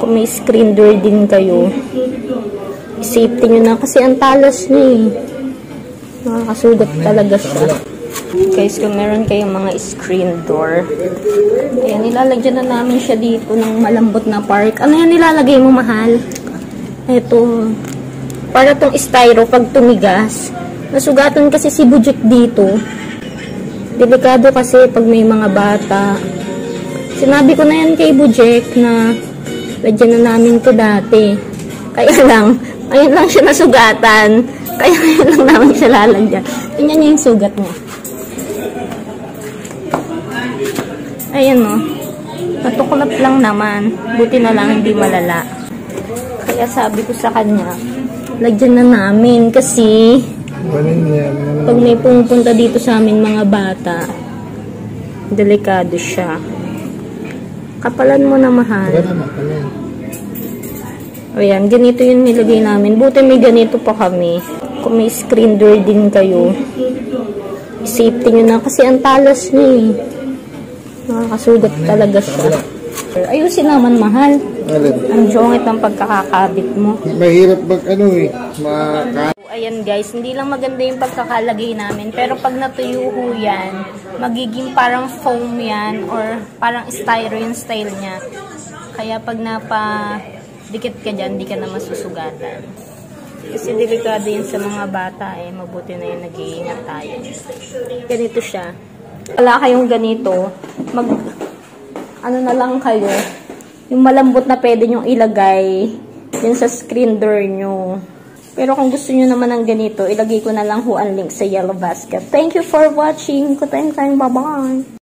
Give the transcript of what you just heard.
Kung may screen door din kayo, safety nyo na kasi ang talas niya eh. Nakakasugat talaga siya. Guys, kung meron kayong mga screen door, ayan, nilalagyan na namin siya dito ng malambot na park. Ano yan nilalagay mo, mahal? Ito. Para tong styro, pag tumigas, nasugatan kasi si Bujek dito. Delikado kasi pag may mga bata. Sinabi ko na yan kay Bujek na lagyan na namin to dati. Kaya lang, ayun lang siya nasugatan. Kaya ayun lang namin siya lalagyan. Tingnan niya yung sugat niya. Ayan o. Natuklap lang naman. Buti na lang hindi malala. Kaya sabi ko sa kanya, lagyan na namin kasi pag may pumupunta dito sa amin mga bata, delikado siya. Kapalan mo na, mahal. Ayan, ganito yung nilagay namin. Buti may ganito pa kami. Kung may screen door din kayo, safety nyo na kasi ang talas niya eh. Nakakasugat talaga siya. Ayusin naman, mahal. Ang jongit ng pagkakakabit mo. Mahirap Ayan guys, hindi lang maganda yung pagkakalagay namin. Pero pag natuyo ho yan, magiging parang foam yan or parang styro yung style niya. Kaya pag napadikit ka dyan, di ka na masusugatan. Kasi delikado yun sa mga bata eh. Mabuti na yung nag-iingat tayo. Ganito siya. Wala kayong ganito, ano na lang kayo, yung malambot na pwede nyong ilagay din sa screen door nyo. Pero kung gusto nyo naman ng ganito, ilagay ko na lang ho ang link sa yellow basket. Thank you for watching. Bye-bye.